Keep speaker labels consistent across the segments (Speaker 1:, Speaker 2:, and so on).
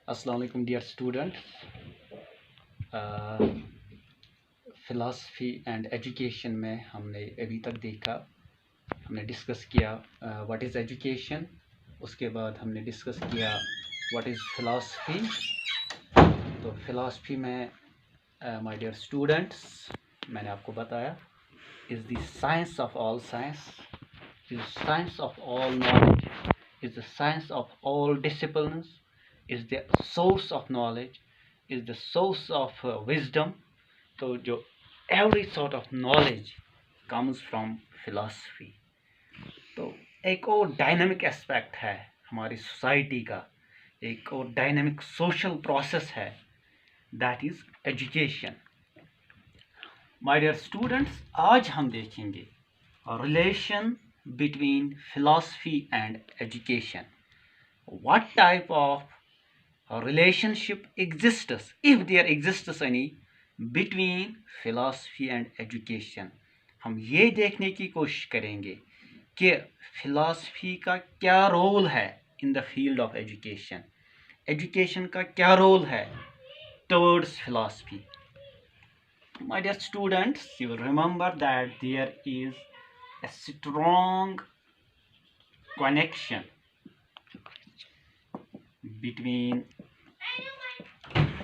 Speaker 1: अस्सलाम वालेकुम dear student. Philosophy and education में हमने अभी तक देखा, हमने डिस्कस किया व्हाट इज़ एजुकेशन। उसके बाद हमने डिस्कस किया व्हाट इज़ फ़िलासफ़ी। तो फ़िलासफ़ी में माय डियर स्टूडेंट्स, मैंने आपको बताया is the science of all science, is science of all knowledge, is the science of all disciplines, is the source of knowledge, is the source of wisdom. तो जो every sort of knowledge comes from philosophy. तो एक और dynamic aspect है हमारी society का, एक और डायनामिक सोशल प्रोसेस है, that is education. My dear students, आज हम देखेंगे relation between philosophy and education. What type of relationship exists, if there exists any, between philosophy and education. हम ये देखने की कोशिश करेंगे कि फिलॉसफी का क्या रोल है in the field of education, education का क्या रोल है towards philosophy. My dear students, you will remember that there is a strong connection between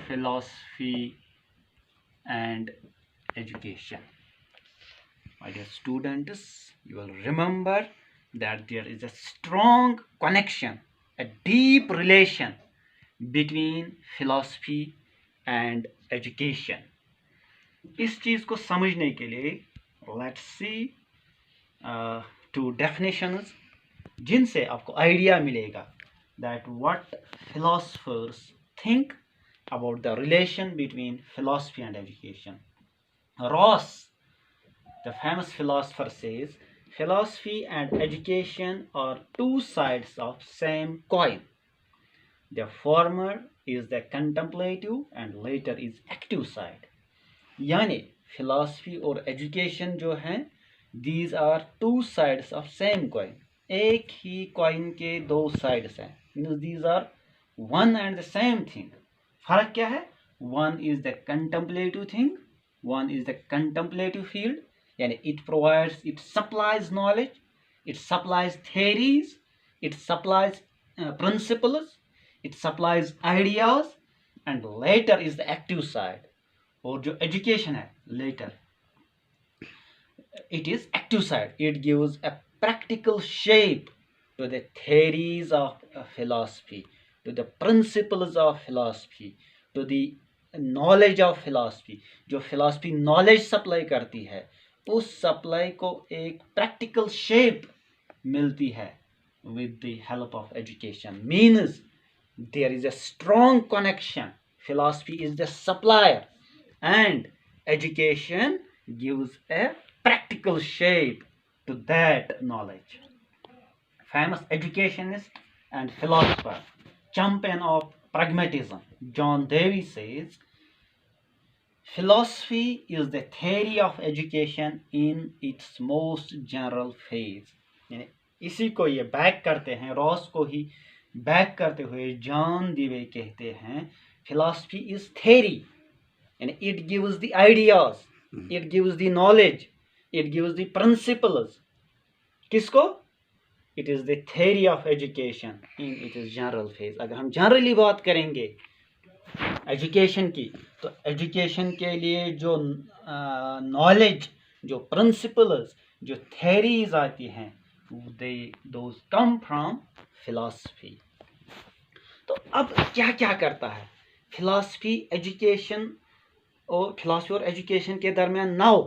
Speaker 1: philosophy and education. My dear students, you will remember that there is a strong connection, a deep relation between philosophy and education. इस चीज को समझने के लिए let's see two definitions जिनसे आपको idea मिलेगा that what philosophers think about the relation between philosophy and education. Ross, the famous philosopher, says philosophy and education are two sides of same coin. The former is the contemplative and later is active side. यानी philosophy और education जो हैं, these are two sides of same coin. एक ही coin के दो sides हैं, means these are one and the same thing. फर्क क्या है? One is the contemplative thing, one is the contemplative field. यानी it provides, it supplies knowledge, it supplies theories, it supplies principles, it supplies ideas, and later is the active side. और जो education है letter, it is active side. It gives a practical shape to the theories of philosophy, to the principles of philosophy, to the knowledge of philosophy. जो philosophy knowledge supply करती है, उस supply को एक practical shape मिलती है with the help of education. Means there is a strong connection. Philosophy is the supplier and education gives a practical shape to that knowledge. Famous educationist and philosopher, champion of pragmatism, John Dewey says, philosophy is the theory of education in its most general phase. यानी इसी को ये back करते हैं, Ross को ही back करते हुए John डीवे कहते हैं philosophy is theory. And it gives the ideas, it gives the knowledge, it gives the principles. किसको? It is the theory of education in its general phase. अगर हम जनरली बात करेंगे एजुकेशन की, तो एजुकेशन के लिए जो नॉलेज, जो प्रिंसिपल्स, जो थेरीज आती हैं, दोज कम फ्रॉम फिलॉसफी. तो अब क्या क्या करता है फिलॉसफी एजुकेशन और फिलॉसफी और एजुकेशन के दरमियान? Now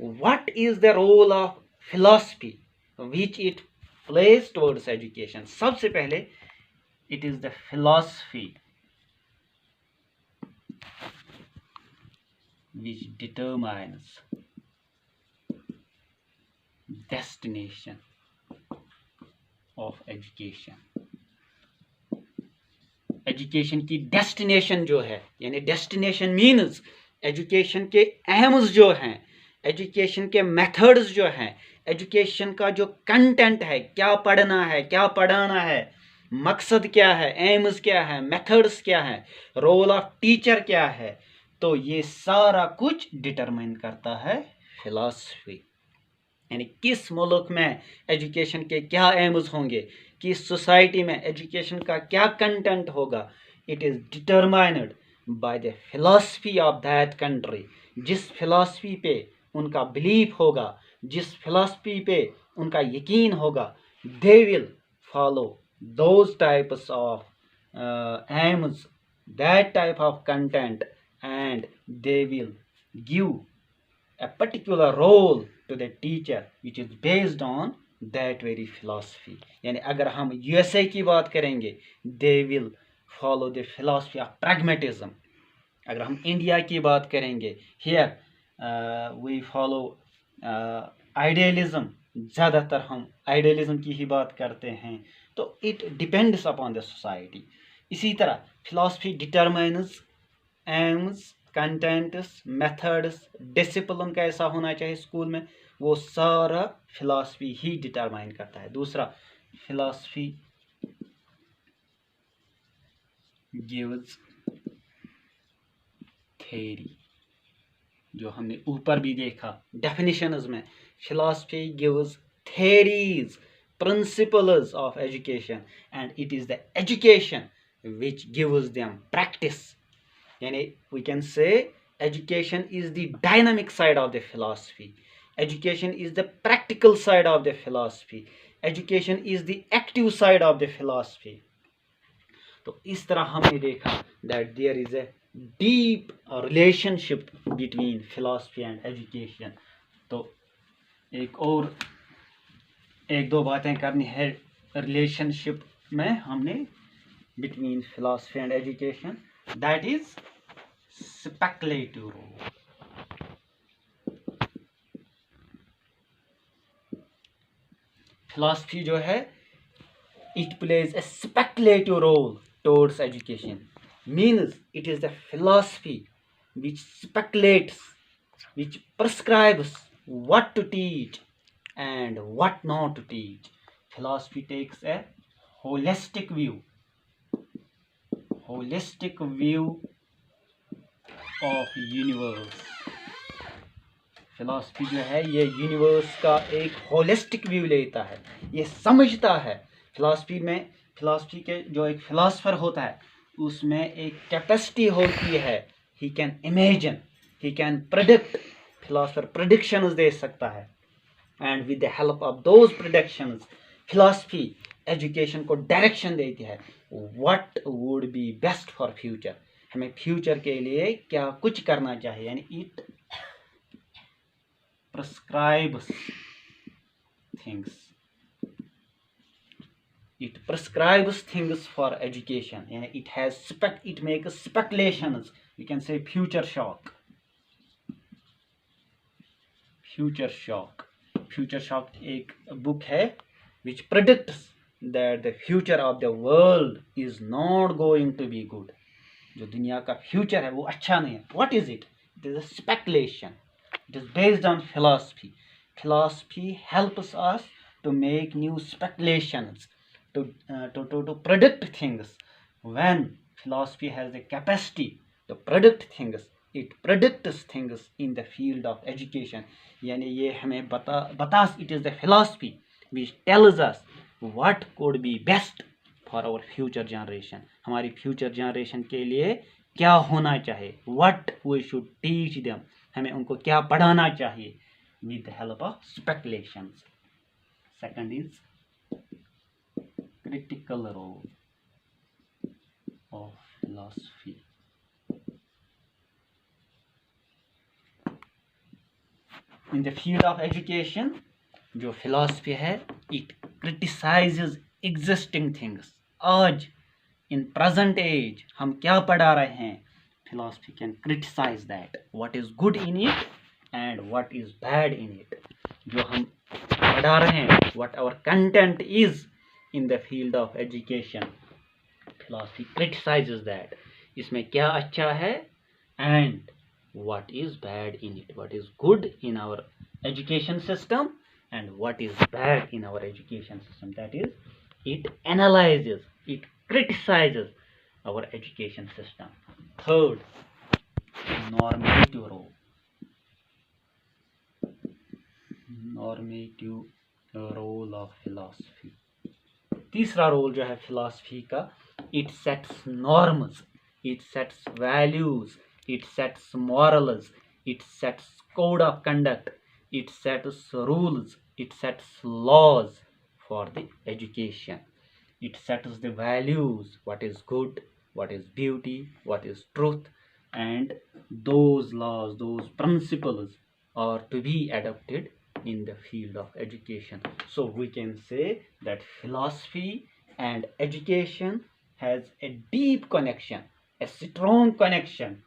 Speaker 1: what is the role of philosophy which it plays towards education? सबसे पहले it is the philosophy which determines destination of education. Education की डेस्टिनेशन जो है, यानी डेस्टिनेशन मीन्स एजुकेशन के एम्स जो हैं, एजुकेशन के मेथड्स जो हैं, एजुकेशन का जो कंटेंट है, क्या पढ़ना है, क्या पढ़ाना है, मकसद क्या है, एम्स क्या है, मेथड्स क्या है, रोल ऑफ टीचर क्या है, तो ये सारा कुछ डिटरमाइन करता है फिलॉसफी। यानी किस मुल्क में एजुकेशन के क्या एम्स होंगे, किस सोसाइटी में एजुकेशन का क्या कंटेंट होगा, it is determined by the philosophy of that country. जिस फिलॉसफी पे उनका बिलीफ होगा, जिस फिलॉसफी पे उनका यकीन होगा, they will follow those types of aims, that type of content, and they will give a particular role to the teacher which is based on that very philosophy. यानी अगर हम यूएसए की बात करेंगे, they will follow the philosophy of pragmatism. अगर हम India की बात करेंगे, here we follow idealism, ज़्यादातर हम आइडियलिज्म की ही बात करते हैं। तो it depends upon the society. इसी तरह philosophy determines AIIMS, contents, methods, discipline कैसा होना चाहिए स्कूल में, वो सारा फिलॉसफी ही डिटरमाइन करता है। दूसरा, फिलॉसफी गिव्स थ्योरी, जो हमने ऊपर भी देखा डेफिनेशंस में, philosophy gives theories, principles of education, and it is the education which gives them practice. Yani we can say education is the dynamic side of the philosophy, education is the practical side of the philosophy, education is the active side of the philosophy. तो इस तरह हमने देखा that there is a deep relationship between philosophy and education. तो एक दो बातें करनी है रिलेशनशिप में हमने between philosophy and education, that is speculative role. Philosophy जो है, it plays a speculative role towards education, means it is the philosophy which speculates, which prescribes what to teach and what not to teach. Philosophy takes a holistic view of universe. Philosophy जो है ये universe का एक holistic view लेता है, ये समझता है। फिलॉसफी के जो एक फिलॉसफर होता है उसमें एक कैपेसिटी होती है, he can imagine, he can predict, philosopher predictions दे सकता है, and with the help of those productions philosophy education को डायरेक्शन देती है, what would be best for future, हमें फ्यूचर के लिए क्या कुछ करना चाहिए। यानी it prescribes things for education, यानी it makes speculations, we can say future shock एक बुक है which predicts that the future of the world is not going to be good. जो दुनिया का फ्यूचर है वो अच्छा नहीं है। What is it? It is a speculation. It is based on philosophy. Philosophy helps us to make new speculations, to predict things. When philosophy has the capacity to predict things, it predicts things in the field of education. यानी ये हमें बता it is the philosophy which tells us what could be best for our future generation. हमारी future generation के लिए क्या होना चाहिए, what we should teach them, हमें उनको क्या पढ़ाना चाहिए, with the help of speculations. Second is critical role of philosophy. In the field of education, जो philosophy है, it criticizes existing things. आज in present age हम क्या पढ़ा रहे हैं, philosophy can criticize that, what is good in it and what is bad in it. जो हम पढ़ा रहे हैं, what our content is in the field of education, philosophy criticizes that. इसमें क्या अच्छा है and what is bad in it, what is good in our education system and what is bad in our education system. That is it analyzes, it criticizes our education system. Third, normative role. Normative role of philosophy. तीसरा role जो है philosophy का, it sets norms, it sets values, it sets morals, it sets code of conduct, it sets rules, it sets laws for the education. It settles the values, what is good, what is beauty, what is truth, and those laws, those principles are to be adopted in the field of education. So we can say that philosophy and education has a deep connection, a strong connection.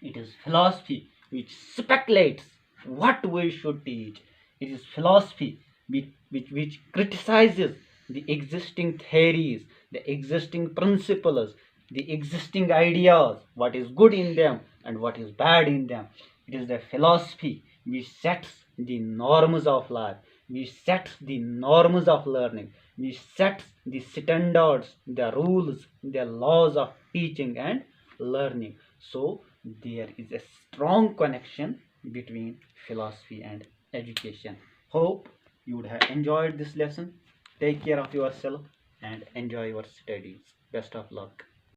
Speaker 1: It is philosophy which speculates what we should teach. It is philosophy which criticizes the existing theories, the existing principles, the existing ideas, what is good in them and what is bad in them. It is the philosophy which sets the norms of life, which sets the norms of learning, which sets the standards, the rules, the laws of teaching and learning. So there is a strong connection between philosophy and education. Hope you would have enjoyed this lesson. Take care of yourself and enjoy your studies. Best of luck.